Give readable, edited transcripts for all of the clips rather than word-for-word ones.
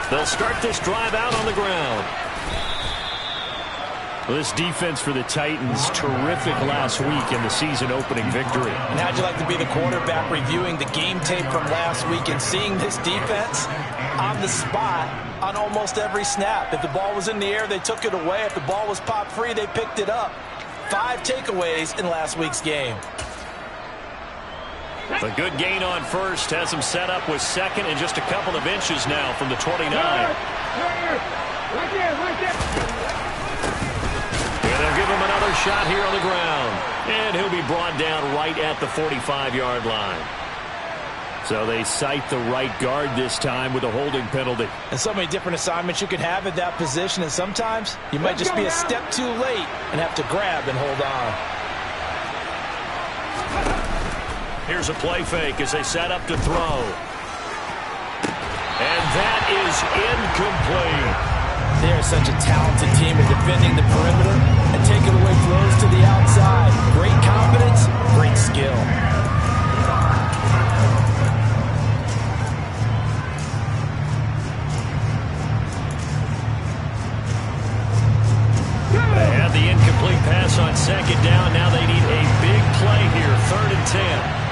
They'll start this drive out on the ground. Well, this defense for the Titans, terrific last week in the season-opening victory. And how'd you like to be the quarterback reviewing the game tape from last week and seeing this defense on the spot on almost every snap? If the ball was in the air, they took it away. If the ball was popped free, they picked it up. 5 takeaways in last week's game. The good gain on first has him set up with second and just a couple of inches now from the 29. Right there. They'll give him another shot here on the ground. And he'll be brought down right at the 45-yard line. So they cite the right guard this time with a holding penalty. And so many different assignments you could have at that position. And sometimes you might just be a step too late and have to grab and hold on. Here's a play fake as they set up to throw. And that is incomplete. They are such a talented team at defending the perimeter and taking away throws to the outside. Great confidence, great skill. They had the incomplete pass on second down. Now they need a big play here, 3rd and 10.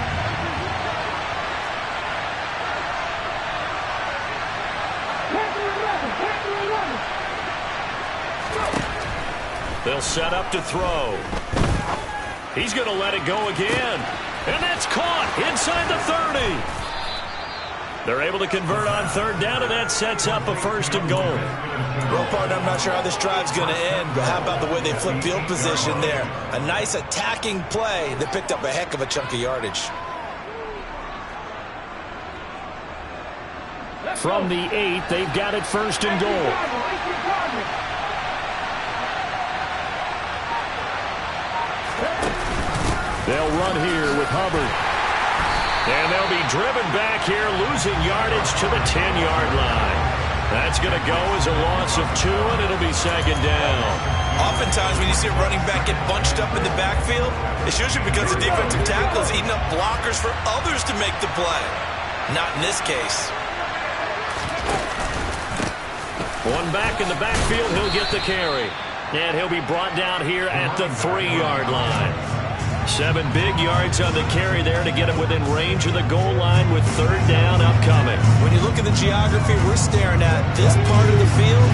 They'll set up to throw. He's going to let it go again. And that's caught inside the 30. They're able to convert on 3rd down, and that sets up a 1st and goal. Well, partner, I'm not sure how this drive's going to end, but how about the way they flip field position there? A nice attacking play that picked up a heck of a chunk of yardage. From the 8, they've got it 1st and goal. They'll run here with Hubbard. And they'll be driven back here, losing yardage to the 10-yard line. That's going to go as a loss of 2, and it'll be 2nd down. Oftentimes when you see a running back get bunched up in the backfield, it's usually because the defensive tackle is eating up blockers for others to make the play. Not in this case. One back in the backfield, he'll get the carry. And he'll be brought down here at the 3-yard line. 7 big yards on the carry there to get him within range of the goal line with 3rd down upcoming. When you look at the geography we're staring at, this part of the field,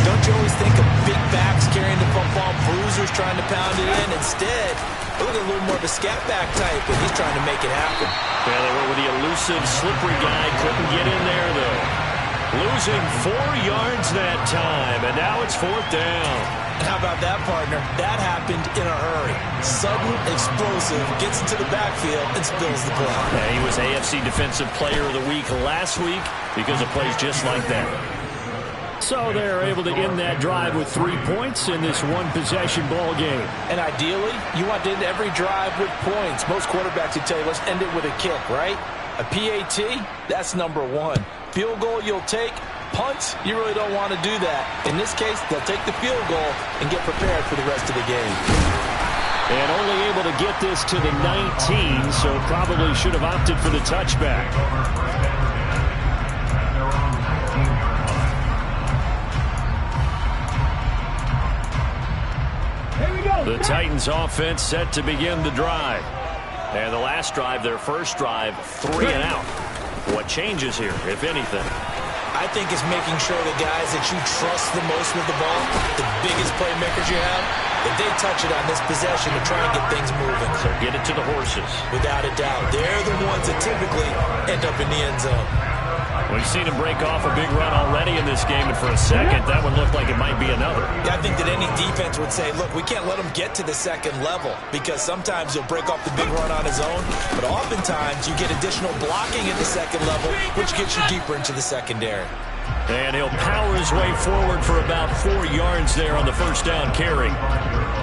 don't you always think of big backs carrying the football, bruisers trying to pound it in? Instead, look at a little more of a scat back type, and he's trying to make it happen. Yeah, they went with the elusive, slippery guy. Couldn't get in there, though. Losing 4 yards that time, and now it's 4th down. And how about that, partner? That happened in a hurry. Sudden, explosive, gets into the backfield and spills the play. Yeah, he was AFC Defensive Player of the Week last week because of plays just like that. So they're able to end that drive with 3 points in this one-possession ball game. And ideally, you want to end every drive with points. Most quarterbacks would tell you, let's end it with a kick, right? A PAT, that's number 1. Field goal you'll take. Punts, you really don't want to do that. In this case, they'll take the field goal and get prepared for the rest of the game. And only able to get this to the 19, so probably should have opted for the touchback. Here we go. The Titans offense set to begin the drive. And the last drive, their first drive, 3 and out. What changes here, if anything? I think it's making sure the guys that you trust the most with the ball, the biggest playmakers you have, that they touch it on this possession to try and get things moving. So get it to the horses. Without a doubt. They're the ones that typically end up in the end zone. We've seen him break off a big run already in this game, and for a second, that one looked like it might be another. Yeah, I think that any defense would say, look, we can't let him get to the second level because sometimes he'll break off the big run on his own, but oftentimes you get additional blocking at the second level, which gets you deeper into the secondary. And he'll power his way forward for about 4 yards there on the 1st down carry.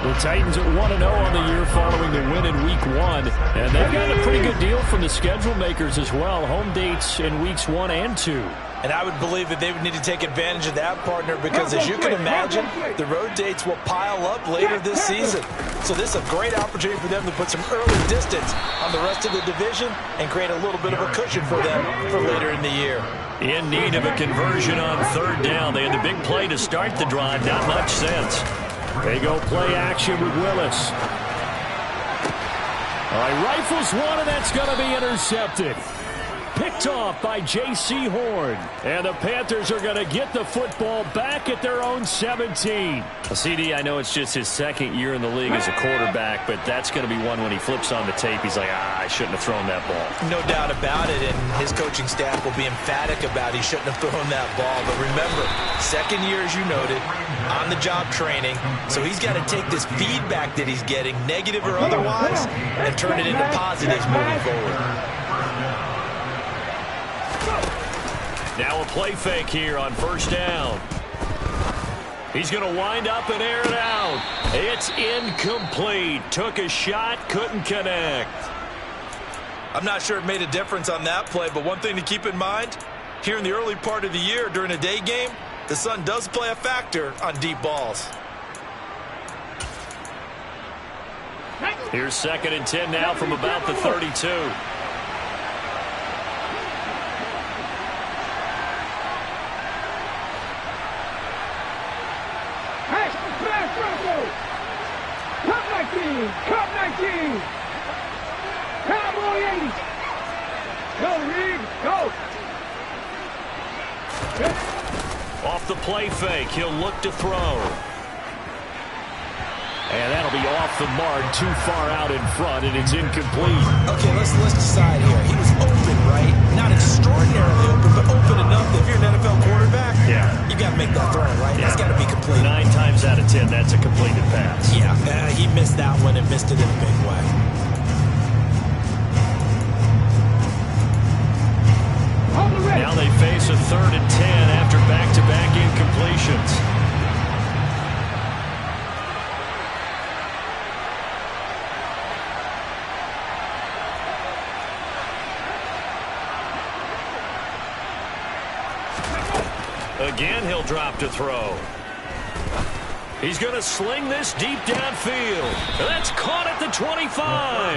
The Titans are 1-0 on the year following the win in Week 1. And they've gotten a pretty good deal from the schedule makers as well. Home dates in Weeks 1 and 2. And I would believe that they would need to take advantage of that, partner, because as you can imagine, the road dates will pile up later this season. So this is a great opportunity for them to put some early distance on the rest of the division and create a little bit of a cushion for them for later in the year. In need of a conversion on third down. They had the big play to start the drive. Not much sense. They go play action with Willis. All right, rifles one, and that's going to be intercepted. Picked off by J.C. Horn. And the Panthers are going to get the football back at their own 17. CD, I know it's just his second year in the league as a quarterback, but that's going to be one when he flips on the tape. He's like, I shouldn't have thrown that ball. No doubt about it, and his coaching staff will be emphatic about he shouldn't have thrown that ball. But remember, second year, as you noted, on-the-job training. So he's got to take this feedback that he's getting, negative or otherwise, and turn it into positives moving forward. Now a play fake here on first down. He's going to wind up and air it out. It's incomplete. Took a shot, couldn't connect. I'm not sure it made a difference on that play, but one thing to keep in mind, here in the early part of the year during a day game, the sun does play a factor on deep balls. Here's 2nd and 10 now from about the 32. Cup 19. Cowboys. Go, Reed. Go. Off the play fake, he'll look to throw. And that'll be off the mark, too far out in front, and it's incomplete. Okay, let's decide here. He was open, right? Not extraordinarily open, but open enough that if you're an NFL quarterback, you got to make that throw, right? It's got to be complete. 9 times out of 10, that's a completed pass. Yeah, he missed that one and missed it in a big way. Now they face a 3rd and 10 after back-to-back incompletions. Again, he'll drop to throw. He's going to sling this deep downfield. That's caught at the 25.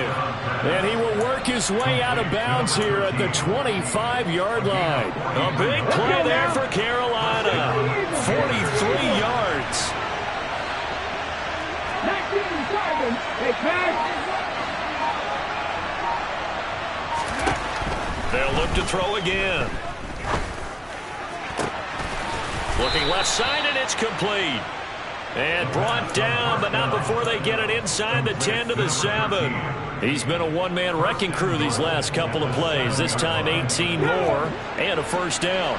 And he will work his way out of bounds here at the 25-yard line. A big play there for Carolina. 43 yards. They'll look to throw again. Looking left side, and it's complete. And brought down, but not before they get it inside the 10 to the 7. He's been a one-man wrecking crew these last couple of plays. This time 18 more and a first down.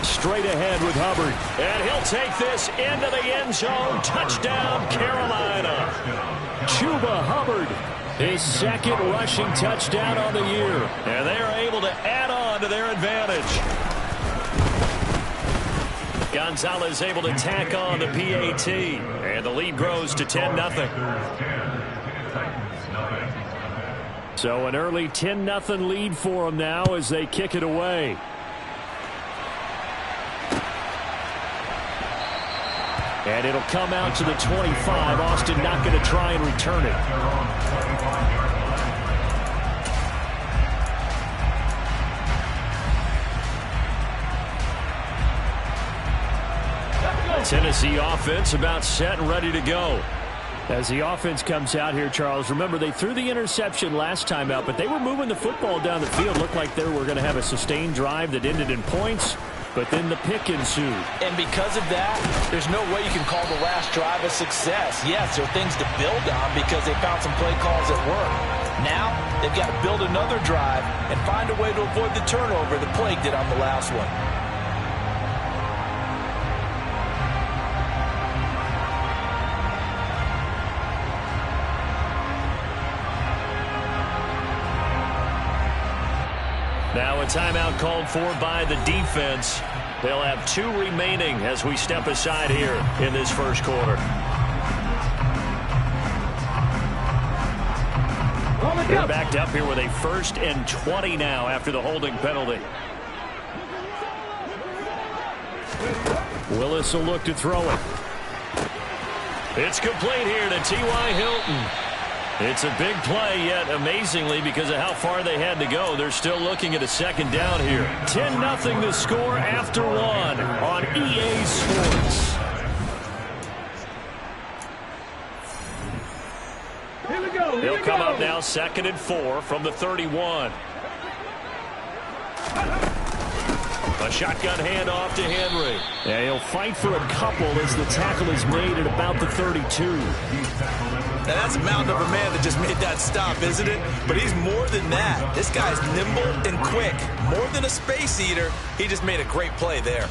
Straight ahead with Hubbard. And he'll take this into the end zone. Touchdown, Carolina. Chuba Hubbard. His 2nd rushing touchdown on the year. And they are able to add on to their advantage. Gonzalez able to tack on the PAT. And the lead grows to 10-0. So an early 10-0 lead for them now as they kick it away. And it'll come out to the 25. Austin not going to try and return it. Tennessee offense about set and ready to go. As the offense comes out here, Charles, remember they threw the interception last time out, but they were moving the football down the field. Looked like they were going to have a sustained drive that ended in points. But then the pick ensued. And because of that, there's no way you can call the last drive a success. Yes, there are things to build on because they found some play calls that work. Now, they've got to build another drive and find a way to avoid the turnover that plagued it on the last one. Now a timeout called for by the defense. They'll have 2 remaining as we step aside here in this first quarter. They're backed up here with a 1st and 20 now after the holding penalty. Willis will look to throw it. It's complete here to T.Y. Hilton. It's a big play, yet amazingly, because of how far they had to go, they're still looking at a 2nd down here. 10-0 the score after 1 on EA Sports. He'll come up now 2nd and 4 from the 31. A shotgun handoff to Henry. Yeah, he'll fight for a couple as the tackle is made at about the 32. Now that's a mountain of a man that just made that stop, isn't it? But he's more than that. This guy's nimble and quick. More than a space eater, he just made a great play there.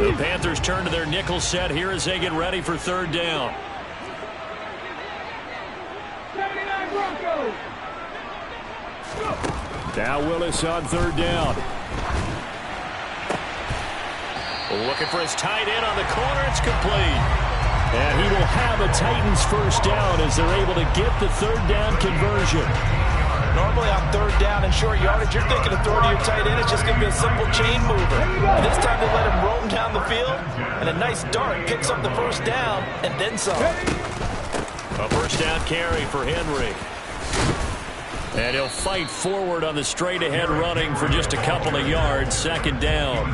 The Panthers turn to their nickel set here as they get ready for 3rd down. Now Willis on 3rd down. Looking for his tight end on the corner. It's complete. And he will have a Titans 1st down as they're able to get the 3rd down conversion. Normally on 3rd down and short yardage, you're thinking of throwing to your tight end. It's just going to be a simple chain mover. And this time they let him roam down the field, and a nice dart picks up the 1st down and then some. A 1st down carry for Henry. And he'll fight forward on the straight-ahead running for just a couple of yards. 2nd down.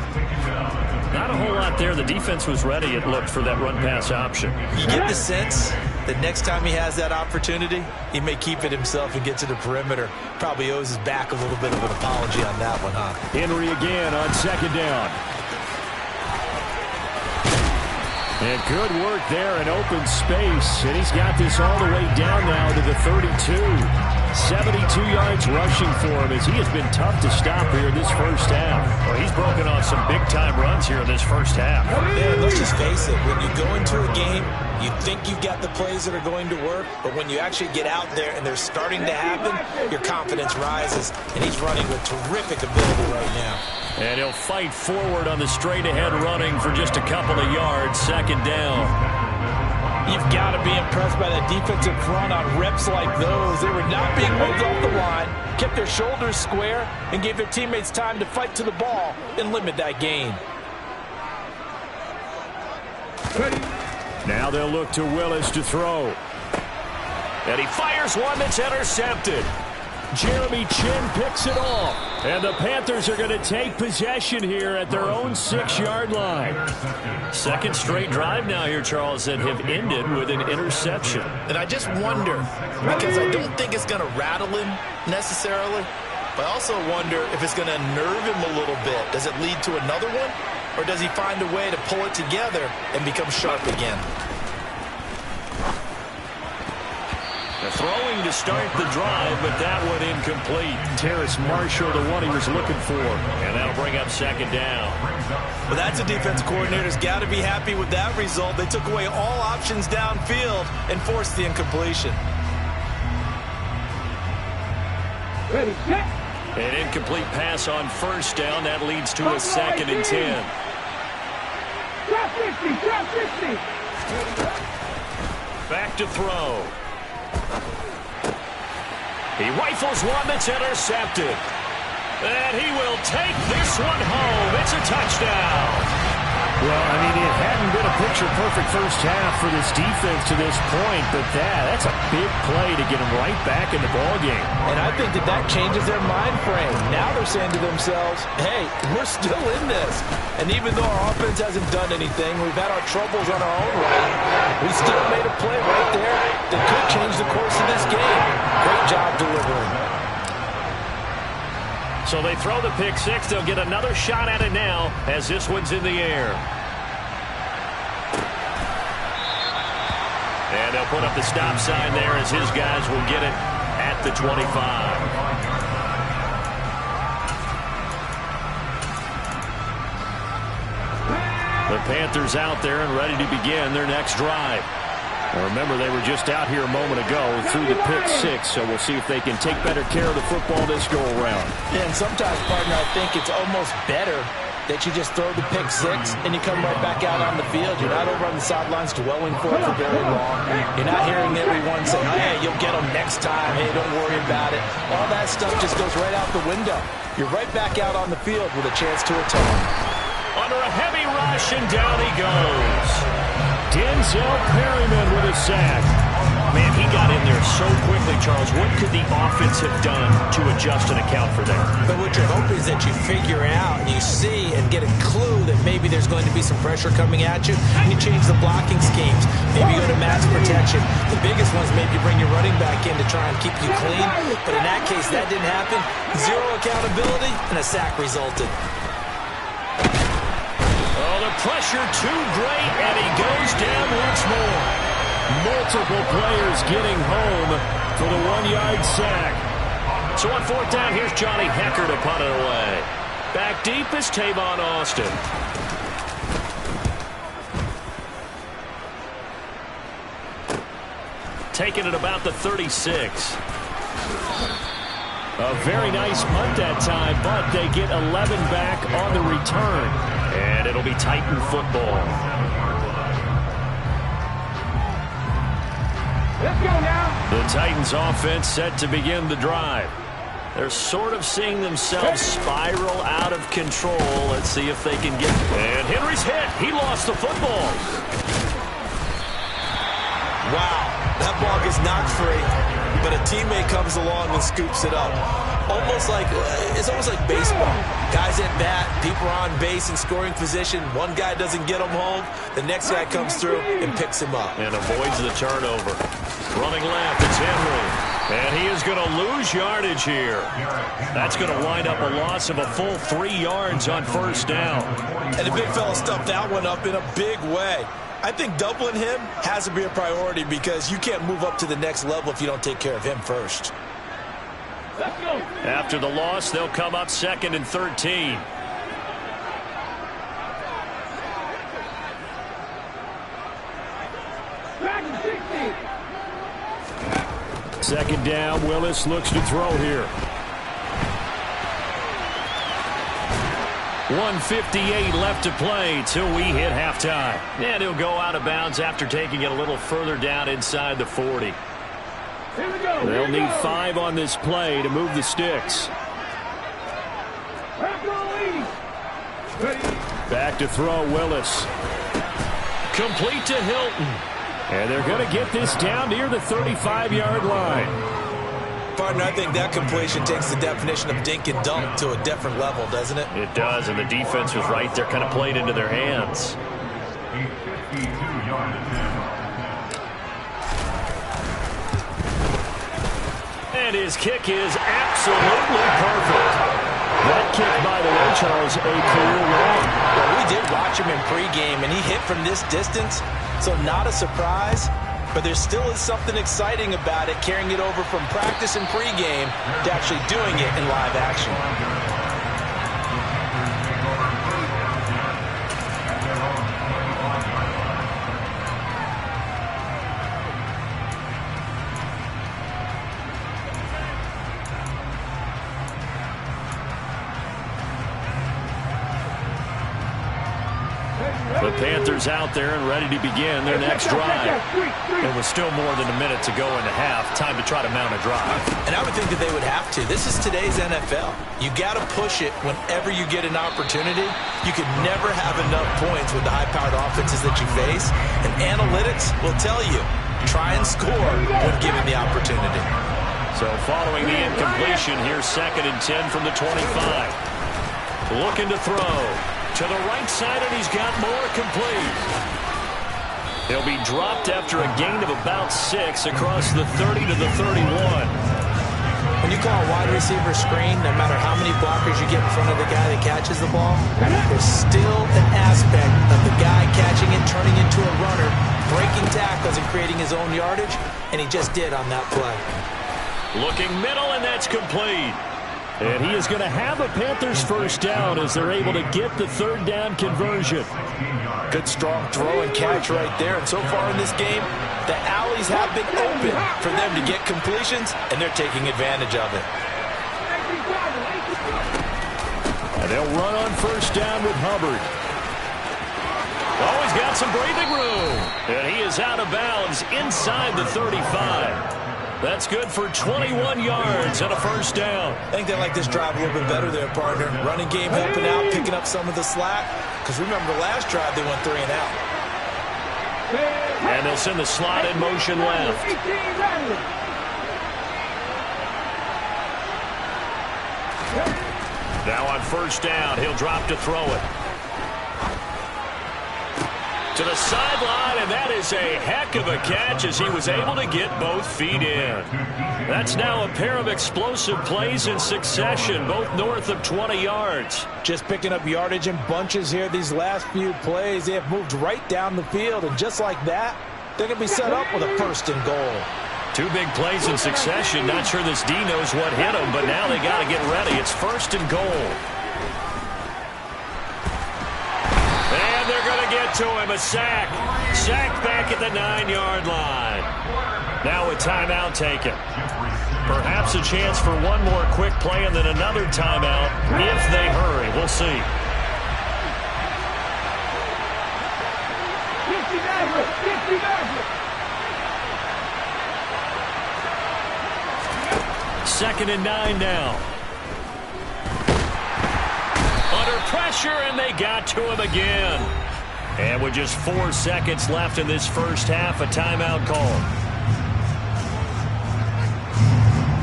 Not a whole lot there. The defense was ready, it looked, for that run-pass option. You get the sense that next time he has that opportunity, he may keep it himself and get to the perimeter. Probably owes his back a little bit of an apology on that one, huh? Henry again on 2nd down. And good work there in open space. And he's got this all the way down now to the 32. 72 yards rushing for him as he has been tough to stop here in this 1st half. Well, he's broken off some big-time runs here in this 1st half. Yeah, let's just face it. When you go into a game, you think you've got the plays that are going to work, but when you actually get out there and they're starting to happen, your confidence rises, and he's running with terrific ability right now. And he'll fight forward on the straight-ahead running for just a couple of yards. 2nd down. You've got to be impressed by that defensive front on reps like those. They were not being moved off the line, kept their shoulders square, and gave their teammates time to fight to the ball and limit that gain. Now they'll look to Willis to throw. And he fires one that's intercepted. Jeremy Chin picks it off. And the Panthers are going to take possession here at their own 6-yard line. 2nd straight drive now here, Charles, that have ended with an interception. And I just wonder, because I don't think it's going to rattle him necessarily, but I also wonder if it's going to unnerve him a little bit. Does it lead to another one? Or does he find a way to pull it together and become sharp again? The throwing to start the drive, but that one incomplete. Terrace Marshall, the one he was looking for. And that'll bring up 2nd down. Well, that's a defense coordinator's got to be happy with that result. They took away all options downfield and forced the incompletion. Ready, set. An incomplete pass on 1st down. That leads to a 2nd and 10. Drop 50, drop 50. Back to throw. He rifles one that's intercepted. And he will take this one home. It's a touchdown. Well, I mean, it hadn't been a picture-perfect 1st half for this defense to this point, but that's a big play to get them right back in the ballgame. And I think that changes their mind frame. Now they're saying to themselves, hey, we're still in this. And even though our offense hasn't done anything, we've had our troubles on our own right, we still made a play right there that could change the course of this game. Great job delivering. So they throw the pick 6. They'll get another shot at it now as this one's in the air. And they'll put up the stop sign there as his guys will get it at the 25. The Panthers out there and ready to begin their next drive. Now remember, they were just out here a moment ago through the pick 6, so we'll see if they can take better care of the football this go-around. Yeah, and sometimes, partner, I think it's almost better that you just throw the pick six and you come right back out on the field. You're not over on the sidelines dwelling for it for very long. You're not hearing everyone saying, hey, you'll get them next time. Hey, don't worry about it. All that stuff just goes right out the window. You're right back out on the field with a chance to atone. Under a heavy rush, and down he goes. Denzel Perryman with a sack. Man, he got in there so quickly, Charles. What could the offense have done to adjust and account for that? But what you're hoping is that you figure out and you see and get a clue that maybe there's going to be some pressure coming at you. You change the blocking schemes. Maybe you go to max protection. The biggest ones, maybe you bring your running back in to try and keep you clean. But in that case, that didn't happen. Zero accountability, and a sack resulted. Oh, the pressure too great, and he goes down once more. Multiple players getting home for the 1-yard sack. So on fourth down, here's Johnny Hecker to punt it away. Back deep is Tavon Austin. Taking it about the 36. A very nice punt that time, but they get 11 back on the return. And it'll be Titan football. Let's go now. The Titans offense set to begin the drive. They're sort of seeing themselves spiral out of control. Let's see if they can get... And Henry's hit. He lost the football. Wow, that ball gets knocked free, but a teammate comes along and scoops it up. It's almost like baseball. Guys at bat, people are on base in scoring position. One guy doesn't get him home. The next guy comes through and picks him up. And avoids the turnover. Running left, it's Henry. And he is going to lose yardage here. That's going to wind up a loss of a full 3 yards on first down. And the big fella stuffed that one up in a big way. I think doubling him has to be a priority because you can't move up to the next level if you don't take care of him first. After the loss, they'll come up 2nd and 13. Second down, Willis looks to throw here. 1:58 left to play till we hit halftime. And he'll go out of bounds after taking it a little further down inside the 40. They'll need 5 on this play to move the sticks. Back to throw, Willis. Complete to Hilton. And they're going to get this down near the 35-yard line. Partner, I think that completion takes the definition of dink and dunk to a different level, doesn't it? It does, and the defense was right there, kind of played into their hands. And his kick is absolutely perfect. That kick, by the way, Charles, a career long. Well, we did watch him in pregame, and he hit from this distance, so not a surprise. But there still is something exciting about it, carrying it over from practice and pregame to actually doing it in live action. The Panthers out there and ready to begin their next drive. And with still more than a minute to go in the half, time to try to mount a drive. And I would think that they would have to. This is today's NFL. You got to push it whenever you get an opportunity. You could never have enough points with the high-powered offenses that you face. And analytics will tell you, try and score when given the opportunity. So following the incompletion, here's 2nd and 10 from the 25. Looking to throw. To the right side, and he's got more complete. He'll be dropped after a gain of about 6 across the 30 to the 31. When you call a wide receiver screen, no matter how many blockers you get in front of the guy that catches the ball, there's still an aspect of the guy catching it, turning into a runner, breaking tackles and creating his own yardage, and he just did on that play. Looking middle, and that's complete. And he is going to have a Panthers first down as they're able to get the 3rd down conversion. Good strong throw and catch right there. And so far in this game, the alleys have been open for them to get completions, and they're taking advantage of it. And they'll run on first down with Hubbard. Oh, he's got some breathing room. And he is out of bounds inside the 35. That's good for 21 yards and a first down. I think they like this drive a little bit better there, partner. Running game helping out, picking up some of the slack. Because remember, the last drive they went 3 and out. And they'll send the slot in motion left. Now on first down, he'll drop to throw it. To the sideline, and that is a heck of a catch as he was able to get both feet in. That's now a pair of explosive plays in succession, both north of 20 yards. Just picking up yardage in bunches here these last few plays. They have moved right down the field, and just like that, they're going to be set up with a first and goal. 2 big plays in succession. Not sure this D knows what hit him, but now they got to get ready. It's first and goal. And they're going to get to him. A sack. Sack back at the 9-yard line. Now a timeout taken. Perhaps a chance for one more quick play and then another timeout if they hurry. We'll see. 2nd and 9 now. Under pressure, and they got to him again. And with just 4 seconds left in this first half, a timeout call.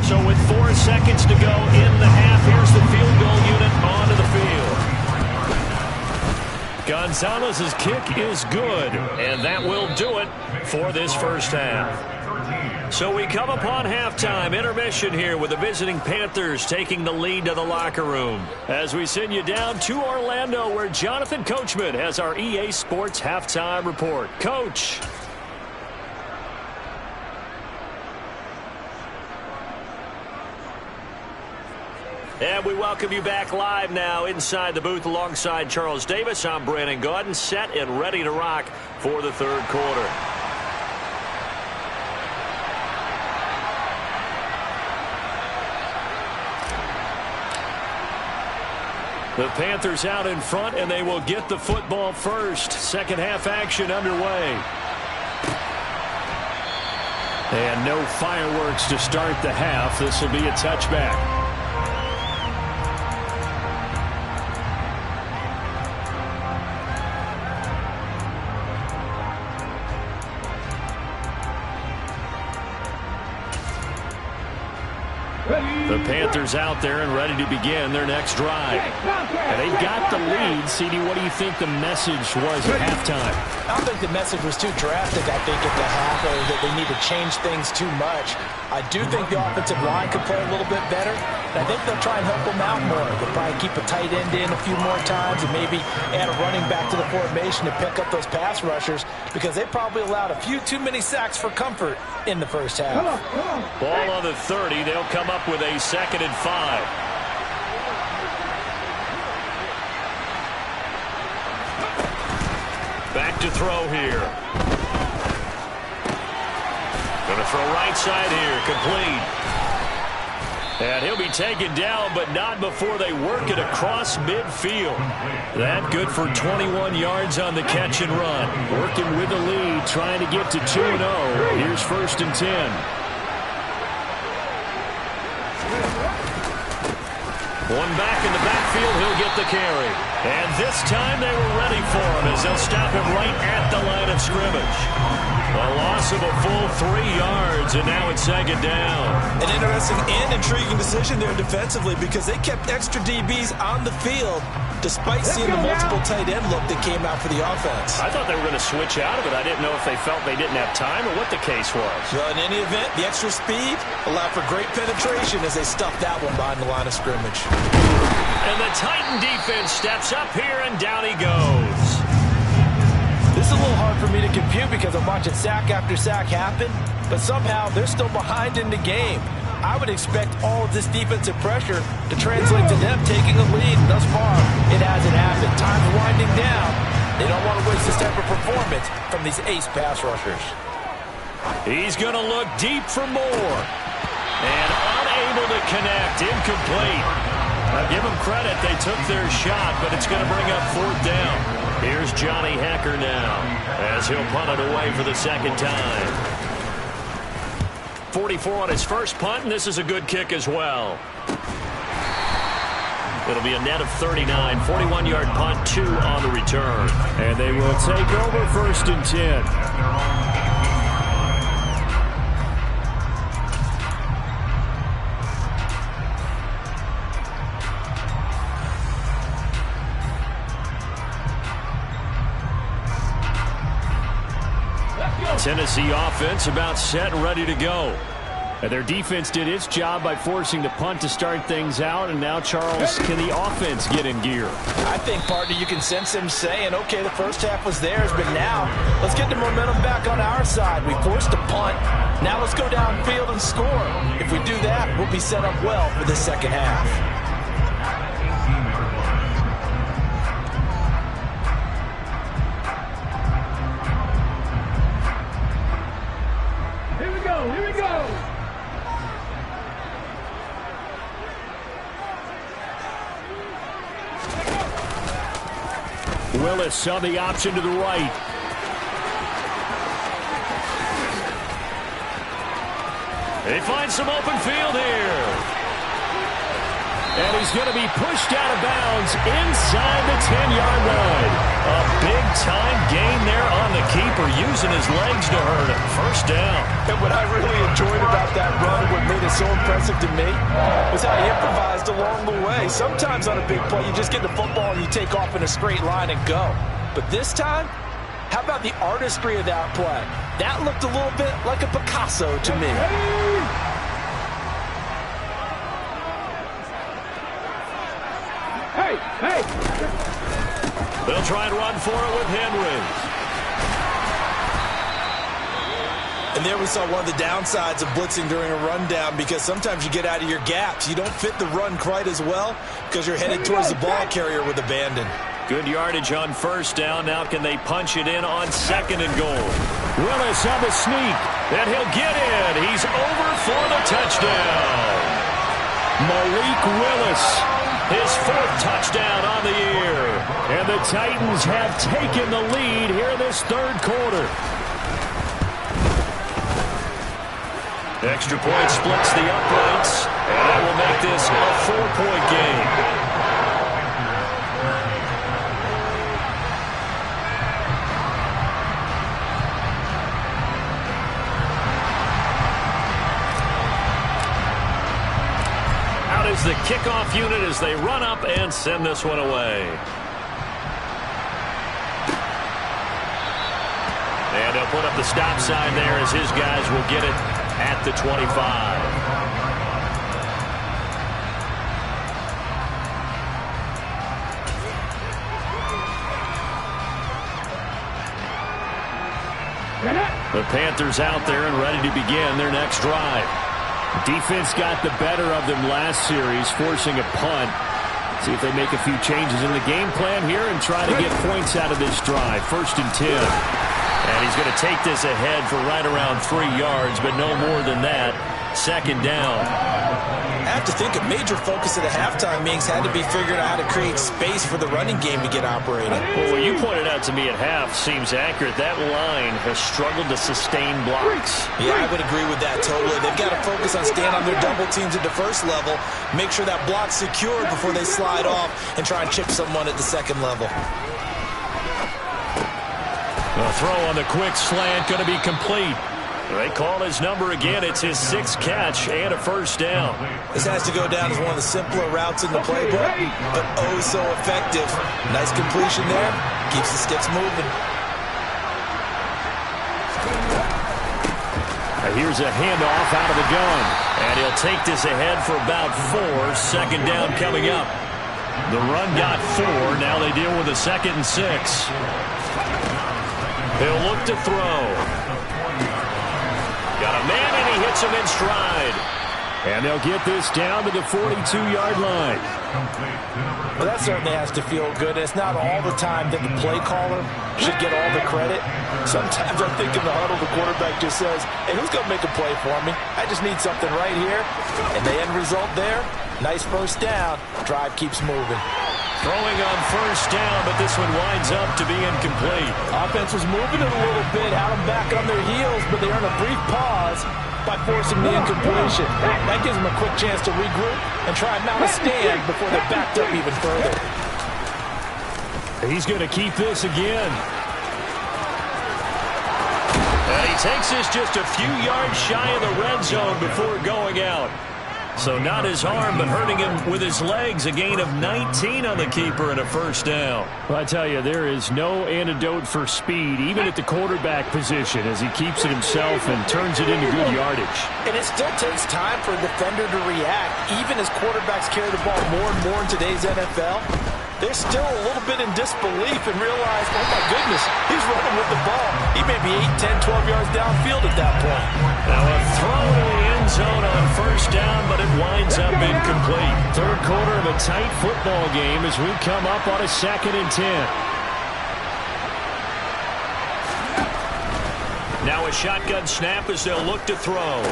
So with 4 seconds to go in the half, here's the field goal unit onto the field. Gonzalez's kick is good, and that will do it for this first half. So we come upon halftime intermission here with the visiting Panthers taking the lead to the locker room. As we send you down to Orlando where Jonathan Coachman has our EA Sports halftime report. Coach. And we welcome you back live now inside the booth alongside Charles Davis. I'm Brandon Gaudin, set and ready to rock for the third quarter. The Panthers out in front, and they will get the football first. Second half action underway. And no fireworks to start the half. This will be a touchback. The Panthers out there and ready to begin their next drive. And they've got the lead. CD, what do you think the message was at halftime? I don't think the message was too drastic, I think, at the half, or that they need to change things too much. I do think the offensive line could play a little bit better. And I think they'll try and help them out more. They'll probably keep a tight end in a few more times and maybe add a running back to the formation to pick up those pass rushers because they probably allowed a few too many sacks for comfort in the first half. Ball on the 30. They'll come up with a 2nd and 5. Back to throw here. Going to throw right side here. Complete. And he'll be taken down, but not before they work it across midfield. That good for 21 yards on the catch and run. Working with the lead, trying to get to 2-0. Here's 1st and 10. One back in the backfield, he'll get the carry. And this time they were ready for him as they'll stop him right at the line of scrimmage. A loss of a full 3 yards, and now it's 2nd down. An interesting and intriguing decision there defensively because they kept extra DBs on the field despite seeing the multiple tight end look that came out for the offense. I thought they were going to switch out of it. I didn't know if they felt they didn't have time or what the case was. Well, in any event, the extra speed allowed for great penetration as they stuffed that one behind the line of scrimmage. And the Titan defense steps up here, and down he goes. This is a little hard for me to compute because I'm watching sack after sack happen, but somehow they're still behind in the game. I would expect all of this defensive pressure to translate to them taking a lead. Thus far, it hasn't happened. Time's winding down. They don't want to waste this type of performance from these ace pass rushers. He's going to look deep for more. And unable to connect. Incomplete. Now give them credit. They took their shot, but it's going to bring up 4th down. Here's Johnny Hecker now as he'll punt it away for the second time. 44 on his first punt, and this is a good kick as well. It'll be a net of 39, 41-yard punt, 2 on the return. And they will take over 1st and 10. Tennessee offense about set and ready to go. And their defense did its job by forcing the punt to start things out. And now, Charles, can the offense get in gear? I think, partner, you can sense them saying, okay, the first half was theirs, but now let's get the momentum back on our side. We forced a punt. Now let's go downfield and score. If we do that, we'll be set up well for the second half. Willis on the option to the right. They find some open field here. And he's going to be pushed out of bounds inside the 10-yard line. A big-time gain there on the keeper, using his legs to hurt him. First down. And what I really enjoyed about that run, what made it so impressive to me, was how he improvised along the way. Sometimes on a big play, you just get the football and you take off in a straight line and go. But this time, how about the artistry of that play? That looked a little bit like a Picasso to me. Hey! They'll try and run for it with Henry. And there we saw one of the downsides of blitzing during a rundown, because sometimes you get out of your gaps. You don't fit the run quite as well because you're headed towards the ball carrier with abandon. Good yardage on first down. Now can they punch it in on 2nd and goal? Willis on the sneak. And he'll get in. He's over for the touchdown. Malik Willis. His 4th touchdown on the year. And the Titans have taken the lead here in this 3rd quarter. Extra point splits the uprights, and that will make this a 4-point game. Out is the kickoff unit as they run up and send this one away. And they'll put up the stop sign there as his guys will get it at the 25. The Panthers out there and ready to begin their next drive. Defense got the better of them last series, forcing a punt. See if they make a few changes in the game plan here and try to get points out of this drive. 1st and 10. And he's going to take this ahead for right around 3 yards, but no more than that. 2nd down. I have to think a major focus of the halftime meetings had to be figuring out how to create space for the running game to get operating. Well, what you pointed out to me at half seems accurate. That line has struggled to sustain blocks. Yeah, I would agree with that totally. They've got to focus on staying on their double teams at the first level, make sure that block's secured before they slide off and try and chip someone at the second level. The throw on the quick slant going to be complete. They call his number again. It's his 6th catch and a 1st down. This has to go down as one of the simpler routes in the playbook, but oh so effective. Nice completion there. Keeps the sticks moving. Here's a handoff out of the gun. And he'll take this ahead for about 4. 2nd down coming up. The run got 4. Now they deal with a 2nd and 6. He'll look to throw. Got a man, and he hits him in stride. And they'll get this down to the 42-yard line. Well, that certainly has to feel good. It's not all the time that the play caller should get all the credit. Sometimes I think in the huddle, the quarterback just says, hey, who's going to make a play for me? I just need something right here. And the end result there, nice first down. Drive keeps moving. Throwing on first down, but this one winds up to be incomplete. Offense was moving it a little bit, had them back on their heels, but they earned a brief pause by forcing the incompletion. That gives them a quick chance to regroup and try and mount a stand before they're backed up even further. He's going to keep this again. And he takes this just a few yards shy of the red zone before going out. So not his arm, but hurting him with his legs. A gain of 19 on the keeper and a first down. Well, I tell you, there is no antidote for speed, even at the quarterback position, as he keeps it himself and turns it into good yardage. And it still takes time for a defender to react, even as quarterbacks carry the ball more and more in today's NFL. They're still a little bit in disbelief and realize, oh my goodness, he's running with the ball. He may be 8, 10, 12 yards downfield at that point. Now a throw to the end zone on first down, but it winds up incomplete. Third quarter of a tight football game as we come up on a 2nd and 10. Now a shotgun snap as they'll look to throw.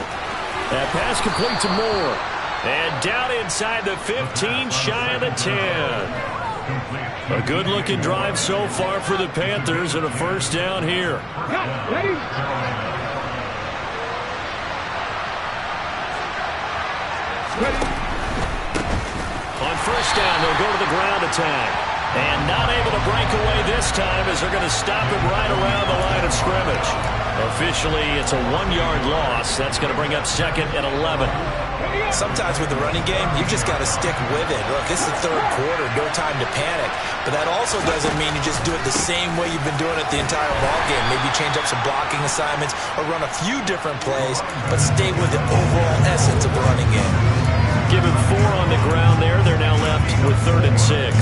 That pass complete to Moore. And down inside the 15, shy of the 10. A good-looking drive so far for the Panthers and a first down here. Ready? On first down, they'll go to the ground attack. And not able to break away this time as they're going to stop him right around the line of scrimmage. Officially, it's a 1-yard loss. That's going to bring up 2nd and 11. Sometimes with the running game, you just got to stick with it. Look, it's the third quarter, no time to panic. But that also doesn't mean you just do it the same way you've been doing it the entire ball game. Maybe change up some blocking assignments or run a few different plays, but stay with the overall essence of the running game. Given 4 on the ground there, they're now left with 3rd and 6.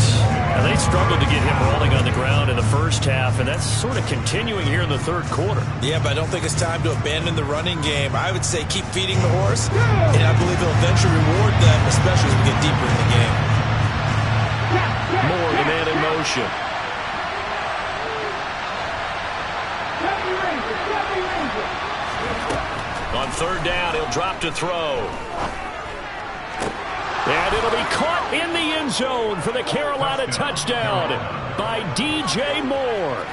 Now they struggled to get him rolling on the ground in the first half, and that's sort of continuing here in the third quarter. Yeah, but I don't think it's time to abandon the running game. I would say keep feeding the horse, and I believe it'll eventually reward them, especially as we get deeper in the game. Moore, the man in motion. On third down, he'll drop to throw. And it'll be caught in the end zone for the Carolina touchdown by DJ Moore.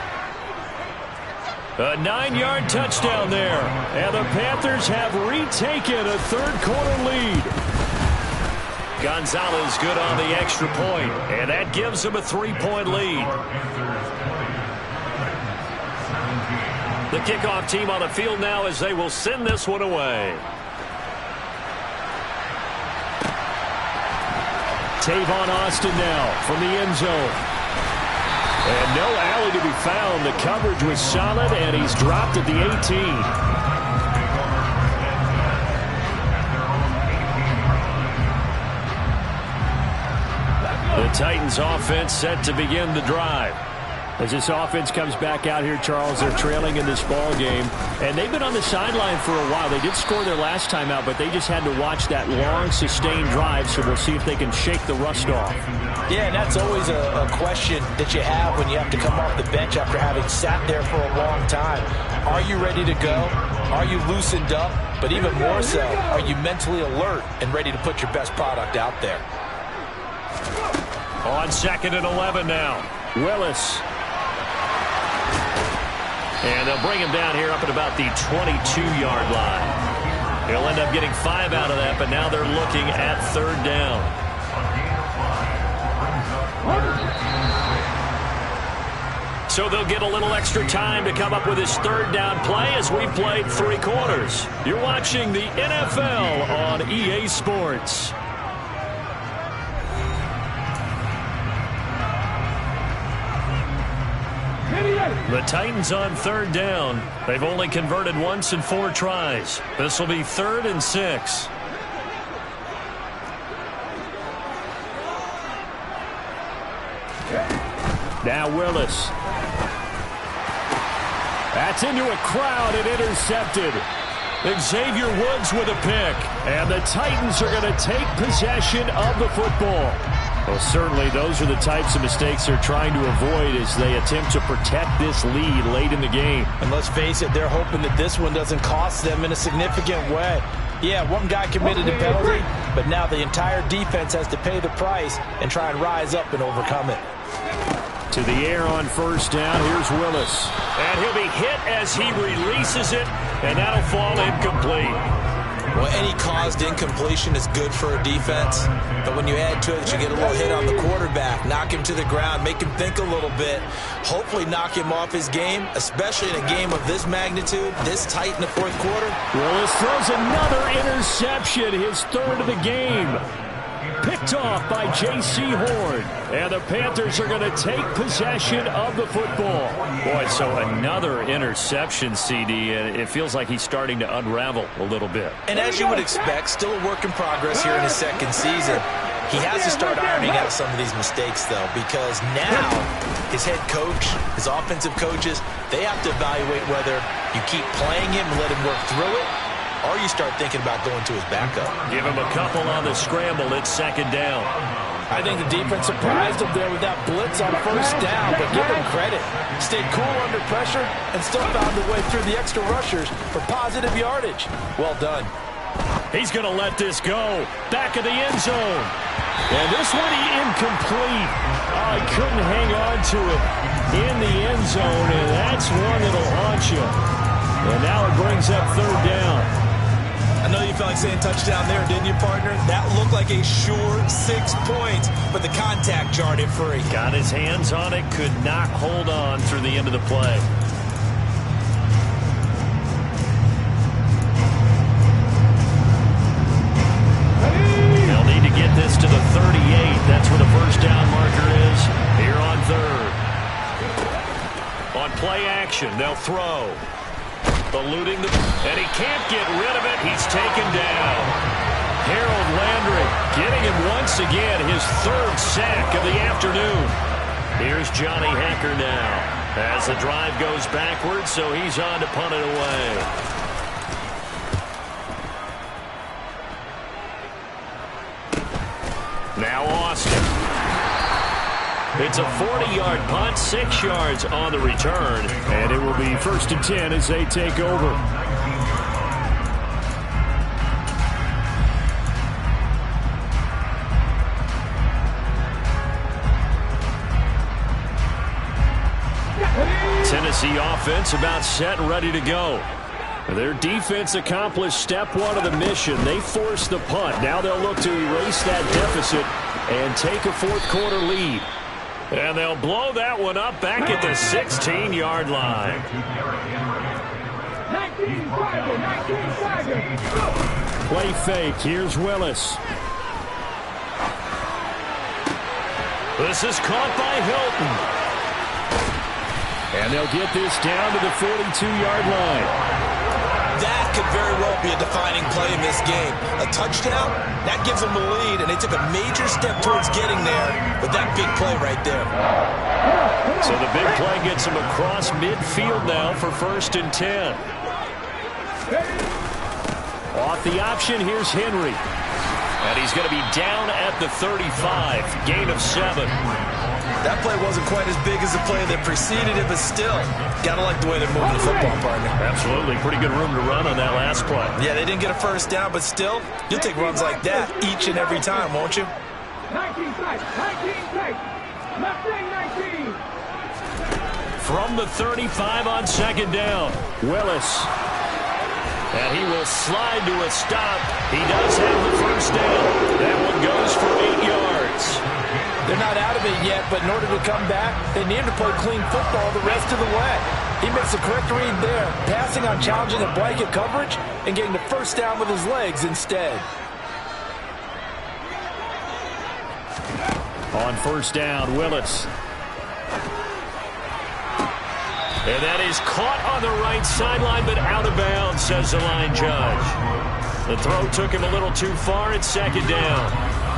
A 9-yard touchdown there. And the Panthers have retaken a third-quarter lead. Gonzalez good on the extra point, and that gives them a 3-point lead. The kickoff team on the field now as they will send this one away. Tavon Austin now from the end zone. And no alley to be found. The coverage was solid, and he's dropped at the 18. The Titans offense set to begin the drive. As this offense comes back out here, Charles, they're trailing in this ball game. And they've been on the sideline for a while. They did score their last time out, but they just had to watch that long, sustained drive, so we'll see if they can shake the rust off. Yeah, and that's always a question that you have when you have to come off the bench after having sat there for a long time. Are you ready to go? Are you loosened up? But even more so, are you mentally alert and ready to put your best product out there? On 2nd and 11 now. Willis. And they'll bring him down here up at about the 22-yard line. They'll end up getting 5 out of that, but now they're looking at third down. So they'll get a little extra time to come up with his third down play as we played 3 quarters. You're watching the NFL on EA Sports. The Titans on third down. They've only converted once in 4 tries. This will be 3rd and 6. Now Willis. That's into a crowd and intercepted. Xavier Woods with a pick. And the Titans are going to take possession of the football. Well, certainly those are the types of mistakes they're trying to avoid as they attempt to protect this lead late in the game. And let's face it, they're hoping that this one doesn't cost them in a significant way. Yeah, one guy committed a penalty, but now the entire defense has to pay the price and try and rise up and overcome it. To the air on first down, here's Willis. And he'll be hit as he releases it, and that'll fall incomplete. Well, any caused incompletion is good for a defense, but when you add to it, you get a little hit on the quarterback, knock him to the ground, make him think a little bit, hopefully knock him off his game, especially in a game of this magnitude, this tight in the fourth quarter. Willis throws another interception, his third of the game. Picked off by J.C. Horn. And the Panthers are going to take possession of the football. Boy, so another interception, CD, and it feels like he's starting to unravel a little bit. And as you would expect, still a work in progress here in his second season. He has to start ironing out some of these mistakes, though, because now his head coach, his offensive coaches, they have to evaluate whether you keep playing him and let him work through it, or you start thinking about going to his backup. Give him a couple on the scramble. It's second down. I think the defense surprised him there with that blitz on first down, but give him credit. Stayed cool under pressure and still found a way through the extra rushers for positive yardage. Well done. He's going to let this go. Back of the end zone. And this one incomplete. Oh, he couldn't hang on to it in the end zone, and that's one that'll haunt you. And now it brings up third down. I know you felt like saying touchdown there, didn't you, partner? That looked like a sure 6 points, but the contact jarred it free. Got his hands on it, could not hold on through the end of the play. They'll need to get this to the 38. That's where the first down marker is here on third. On play action, they'll throw. Eluding and he can't get rid of it. He's taken down. Harold Landry getting him once again, his third sack of the afternoon. Here's Johnny Hecker now as the drive goes backwards, so he's on to punt it away. Now Austin. It's a 40-yard punt, 6 yards on the return. And it will be 1st and 10 as they take over. Tennessee offense about set and ready to go. Their defense accomplished step one of the mission. They forced the punt. Now they'll look to erase that deficit and take a fourth quarter lead. And they'll blow that one up back at the 16-yard line. 19-5, Play fake. Here's Willis. This is caught by Hilton. And they'll get this down to the 42-yard line. That could very well be a defining play in this game. A touchdown, that gives them the lead, and they took a major step towards getting there with that big play right there. So the big play gets them across midfield now for 1st and 10. Off the option, here's Henry. And he's going to be down at the 35, gain of 7. That play wasn't quite as big as the play that preceded it, but still, gotta like the way they're moving the football, partner. Absolutely. Pretty good room to run on that last play. Yeah, they didn't get a first down, but still, you'll take runs like that each and every time, won't you? 19 tight, 19 tight. Left wing 19. From the 35 on second down, Willis. And he will slide to a stop. He does have the first down. That one goes for 8 yards. They're not out of it yet, but in order to come back, they need to play clean football the rest of the way. He makes the correct read there, passing on challenging a blanket coverage and getting the first down with his legs instead. On first down, Willis. And that is caught on the right sideline, but out of bounds, says the line judge. The throw took him a little too far. It's second down.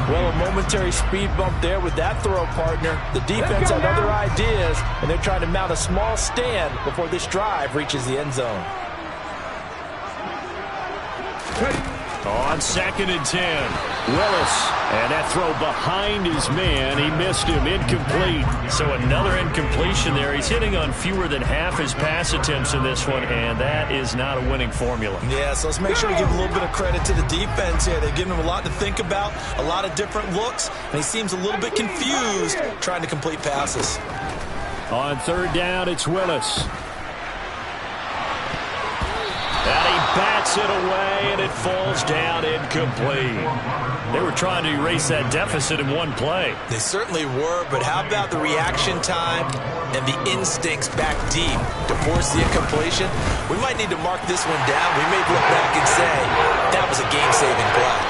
Well, a momentary speed bump there with that throw, partner. The defense had other ideas, and they're trying to mount a small stand before this drive reaches the end zone. On 2nd and 10. Willis. And that throw behind his man. He missed him. Incomplete. So another incompletion there. He's hitting on fewer than half his pass attempts in this one, and that is not a winning formula. Yeah, so let's make sure we give a little bit of credit to the defense here. They're giving him a lot to think about, a lot of different looks, and he seems a little bit confused trying to complete passes. On 3rd down, it's Willis. And he bats it away, and it falls down incomplete. They were trying to erase that deficit in one play. They certainly were, but how about the reaction time and the instincts back deep to force the incompletion? We might need to mark this one down. We may look back and say that was a game-saving play.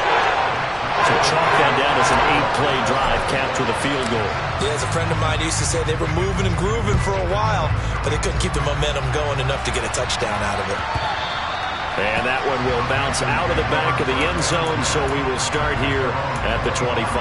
So chalk that down as an 8-play drive capped with a field goal. Yeah, as a friend of mine used to say, they were moving and grooving for a while, but they couldn't keep the momentum going enough to get a touchdown out of it. And that one will bounce out of the back of the end zone, so we will start here at the 25.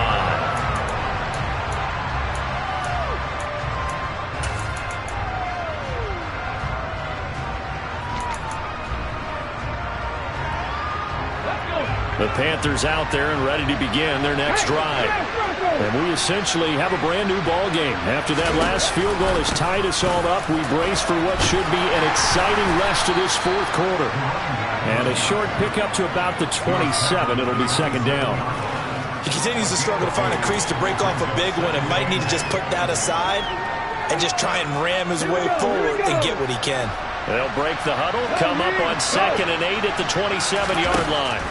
The Panthers out there and ready to begin their next drive. And we essentially have a brand new ball game. After that last field goal has tied us all up, we brace for what should be an exciting rest of this 4th quarter. And a short pickup to about the 27. It'll be 2nd down. He continues to struggle to find a crease to break off a big one and might need to just put that aside and just try and ram his way forward and get what he can. They'll break the huddle, come up on 2nd and 8 at the 27-yard line.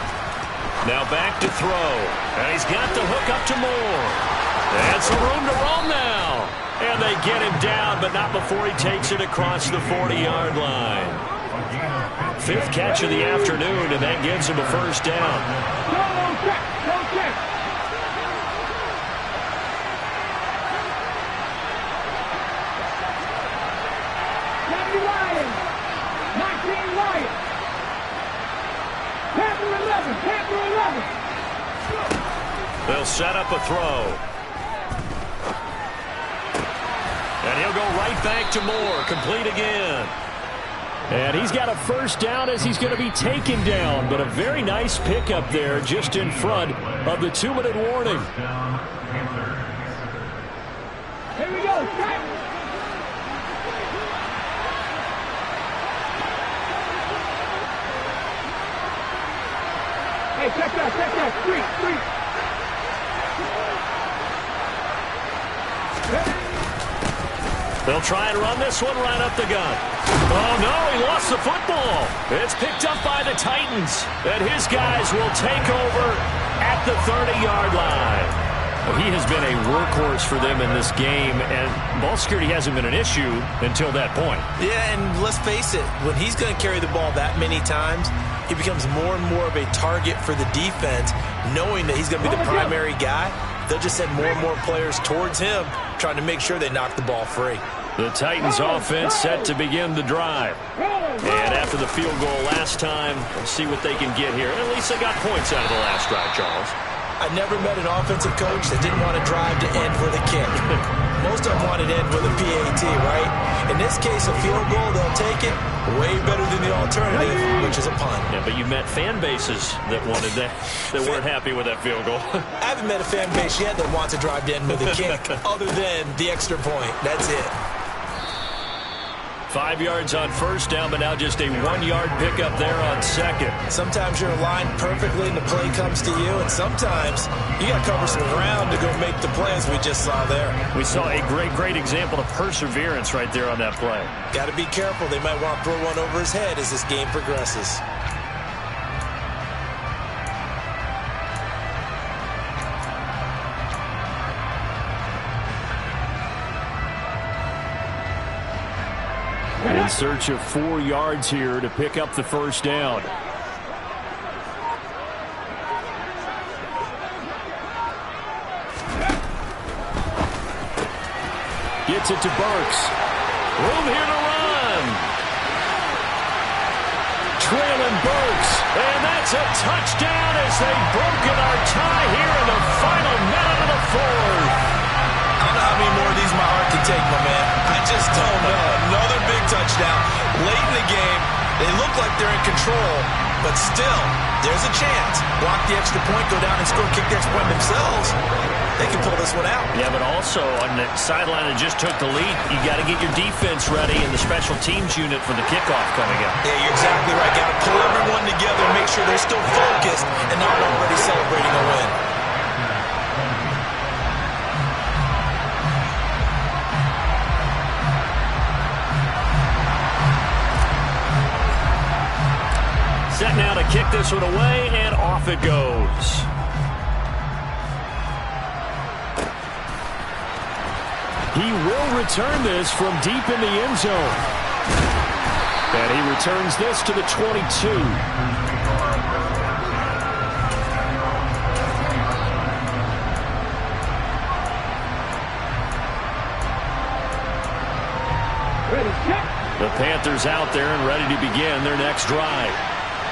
Now back to throw. And he's got the hook up to Moore. And some room to roam now. And they get him down, but not before he takes it across the 40-yard line. 5th catch of the afternoon, and that gives him a 1st down. They'll set up a throw. And he'll go right back to Moore. Complete again. And he's got a 1st down as he's going to be taken down. But a very nice pickup there just in front of the 2-minute warning. Here we go. Hey, check that. Street. They'll try and run this one right up the gut. Oh, no, he lost the football. It's picked up by the Titans. And his guys will take over at the 30-yard line. Well, he has been a workhorse for them in this game, and ball security hasn't been an issue until that point. Yeah, and let's face it, when he's going to carry the ball that many times, he becomes more and more of a target for the defense, knowing that he's going to be the primary guy. They'll just send more and more players towards him, trying to make sure they knock the ball free. The Titans offense set to begin the drive. And after the field goal last time, we'll see what they can get here. At least they got points out of the last drive, Charles. I never met an offensive coach that didn't want to drive to end with a kick. Most of them wanted to end with a PAT, right? In this case, a field goal, they'll take it. Way better than the alternative, which is a punt. Yeah, but you met fan bases that wanted that, that weren't happy with that field goal. I haven't met a fan base yet that wants to drive to end with a kick, other than the extra point. That's it. 5 yards on 1st down, but now just a 1-yard pickup there on 2nd. Sometimes you're aligned perfectly and the play comes to you, and sometimes you got to cover some ground to go make the play, as we just saw there. We saw a great example of perseverance right there on that play. Got to be careful. They might want to throw one over his head as this game progresses. In search of 4 yards here to pick up the 1st down. Gets it to Burks. Room here to run. Traylon Burks. And that's a touchdown as they've broken our tie here in the final minute of the 4th. I don't know how many more of these my heart can take, my man. I just don't know. Another big touchdown late in the game. They look like they're in control, but still, there's a chance. Block the extra point, go down and score, kick the extra point themselves. They can pull this one out. Yeah, but also on the sideline that just took the lead, you got to get your defense ready and the special teams unit for the kickoff coming up. Yeah, you're exactly right. Got to pull everyone together and make sure they're still focused and not already celebrating a win. Set now to kick this one away, and off it goes. He will return this from deep in the end zone. And he returns this to the 22. The Panthers out there and ready to begin their next drive.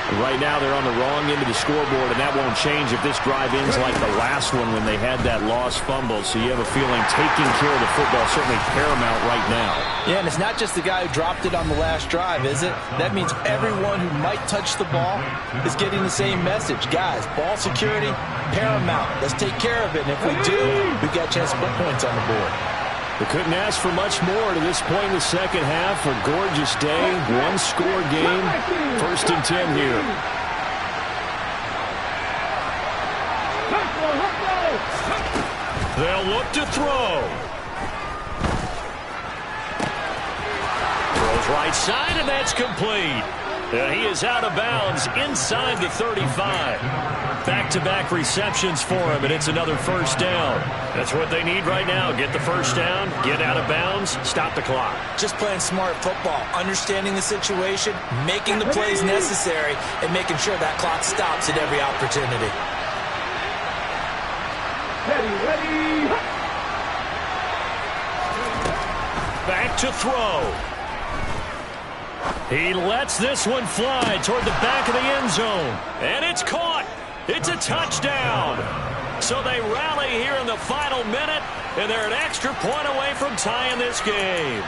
And right now they're on the wrong end of the scoreboard, and that won't change if this drive ends like the last one when they had that lost fumble. So you have a feeling taking care of the football is certainly paramount right now. Yeah, and it's not just the guy who dropped it on the last drive, is it? That means everyone who might touch the ball is getting the same message. Guys, ball security, paramount. Let's take care of it. And if we do, we've got a chance to put points on the board. We couldn't ask for much more to this point in the second half. A gorgeous day, one-score game, 1st and 10 here. They'll look to throw. Throws right side, and that's complete. And he is out of bounds inside the 35. Back-to-back receptions for him, and it's another first down. That's what they need right now. Get the first down, get out of bounds, stop the clock. Just playing smart football, understanding the situation, making the plays necessary, and making sure that clock stops at every opportunity. Ready. Back to throw. He lets this one fly toward the back of the end zone. And it's caught. It's a touchdown. So they rally here in the final minute, and they're an extra point away from tying this game.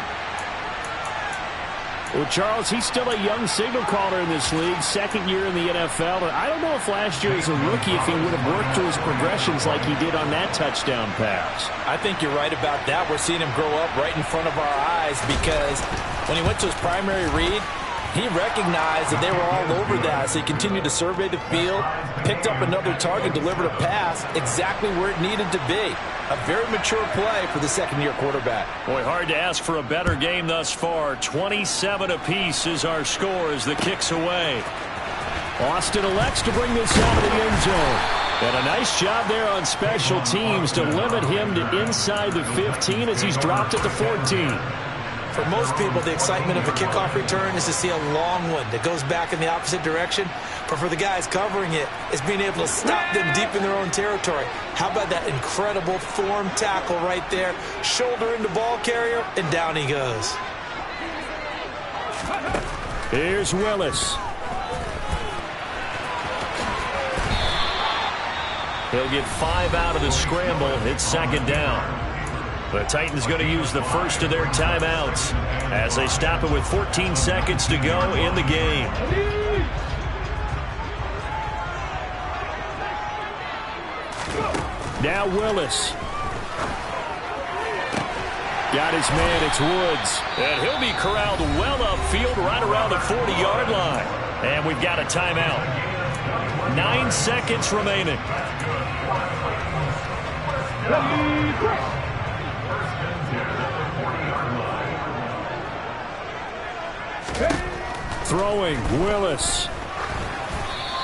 Well, Charles, he's still a young signal caller in this league, second year in the NFL. And I don't know if last year as a rookie, if he would have worked through his progressions like he did on that touchdown pass. I think you're right about that. We're seeing him grow up right in front of our eyes because when he went to his primary read, he recognized that they were all over that, so he continued to survey the field, picked up another target, delivered a pass exactly where it needed to be. A very mature play for the second-year quarterback. Boy, hard to ask for a better game thus far. 27 apiece is our score as the kick's away. Austin elects to bring this out of the end zone. And a nice job there on special teams to limit him to inside the 15 as he's dropped at the 14. For most people, the excitement of a kickoff return is to see a long one that goes back in the opposite direction. But for the guys covering it, it's being able to stop them deep in their own territory. How about that incredible form tackle right there? Shoulder into ball carrier, and down he goes. Here's Willis. He'll get 5 out of the scramble. It's second down. The Titans going to use the first of their timeouts as they stop it with 14 seconds to go in the game. Now Willis. Got his man, it's Woods. And he'll be corralled well upfield right around the 40-yard line. And we've got a timeout. 9 seconds remaining. Throwing, Willis.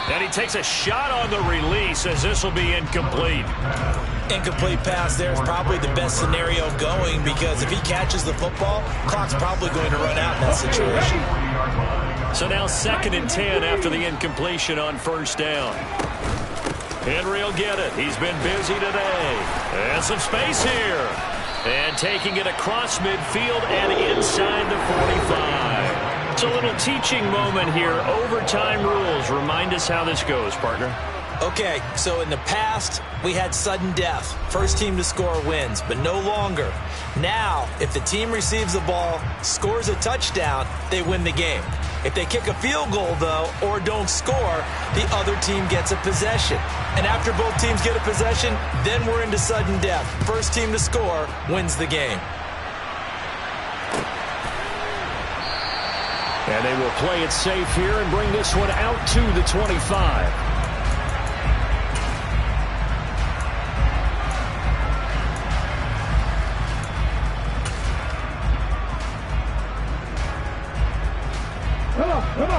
And he takes a shot on the release as this will be incomplete. Incomplete pass there is probably the best scenario going because if he catches the football, clock's probably going to run out in that situation. So now 2nd and 10 after the incompletion on first down. Henry will get it. He's been busy today. And some space here. And taking it across midfield and inside the 45. It's a little teaching moment here. Overtime rules. Remind us how this goes, partner. Okay, so in the past, we had sudden death. First team to score wins, but no longer. Now, if the team receives the ball, scores a touchdown, they win the game. If they kick a field goal, though, or don't score, the other team gets a possession. And after both teams get a possession, then we're into sudden death. First team to score wins the game. And they will play it safe here and bring this one out to the 25.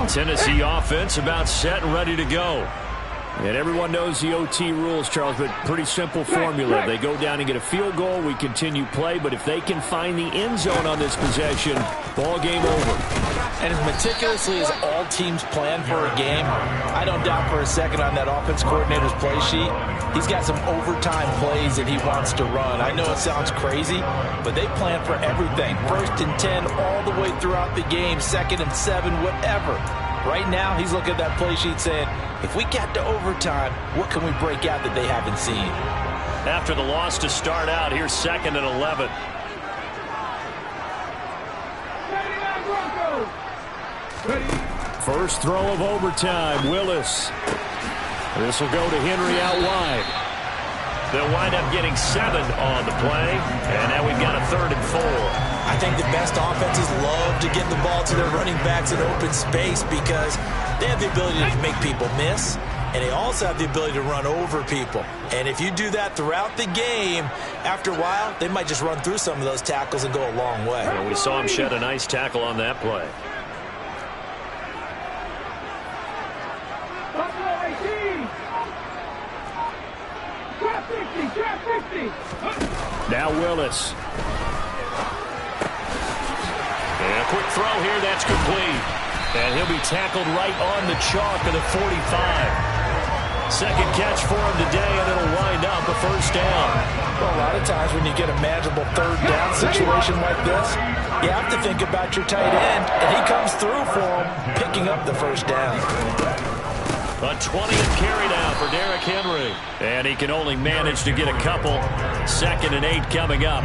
Tennessee offense about set and ready to go. And everyone knows the OT rules, Charles, but pretty simple formula. They go down and get a field goal, we continue play, but if they can find the end zone on this possession, ball game over. And as meticulously as all teams plan for a game, I don't doubt for a second on that offense coordinator's play sheet, he's got some overtime plays that he wants to run. I know it sounds crazy, but they plan for everything. 1st and 10 all the way throughout the game, 2nd and 7, whatever. Right now, he's looking at that play sheet saying, if we get to overtime, what can we break out that they haven't seen? After the loss to start out, here's 2nd and 11. First throw of overtime, Willis. This will go to Henry out wide. They'll wind up getting 7 on the play, and now we've got a 3rd and 4. I think the best offenses love to get the ball to their running backs in open space because they have the ability to make people miss, and they also have the ability to run over people. And if you do that throughout the game, after a while, they might just run through some of those tackles and go a long way. Well, we saw him shed a nice tackle on that play. Now Willis. And a quick throw here, that's complete. And he'll be tackled right on the chalk of the 45. Second catch for him today, and it'll wind up a first down. Well, a lot of times when you get a manageable 3rd down situation like this, you have to think about your tight end, and he comes through for him, picking up the first down. A 20th carry now for Derrick Henry. And he can only manage to get a couple. 2nd and 8 coming up.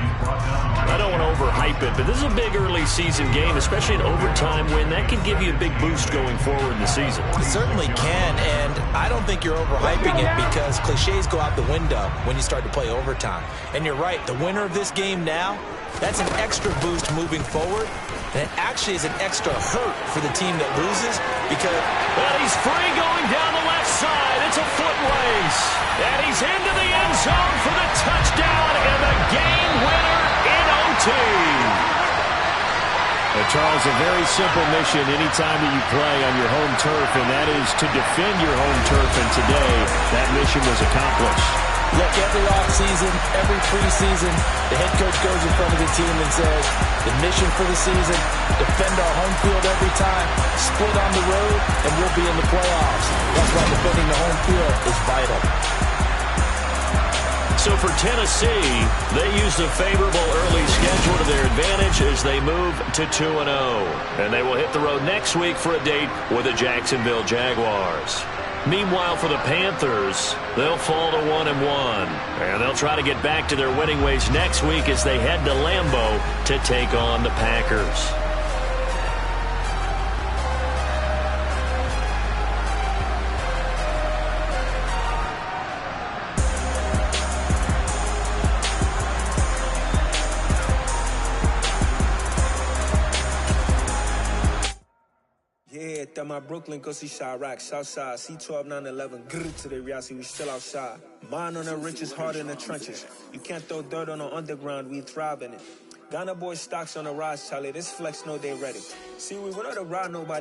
I don't want to overhype it, but this is a big early season game, especially an overtime win. That can give you a big boost going forward in the season. It certainly can, and I don't think you're overhyping it because cliches go out the window when you start to play overtime. And you're right, the winner of this game now, that's an extra boost moving forward. And it actually is an extra hurt for the team that loses because... Well, he's free going down the left side. It's a foot race. And he's into the end zone for the touchdown and the game winner in OT. Charles, a very simple mission anytime that you play on your home turf, and that is to defend your home turf. And today, that mission was accomplished. Look, every offseason, every preseason, the head coach goes in front of the team and says, the mission for the season, defend our home field every time, split on the road, and we'll be in the playoffs. That's why defending the home field is vital. So for Tennessee, they use the favorable early schedule to their advantage as they move to 2-0. And they will hit the road next week for a date with the Jacksonville Jaguars. Meanwhile, for the Panthers, they'll fall to 1-1. And they'll try to get back to their winning ways next week as they head to Lambeau to take on the Packers. That my Brooklyn go see Chirac, Southside, C12, 911, grrr to the reality, we still outside. Mine on the richest, heart in the trenches. You can't throw dirt on the underground, we thrive in it. Ghana boy stocks on the rise, Charlie, this flex know they ready. See, we went on to ride nobody.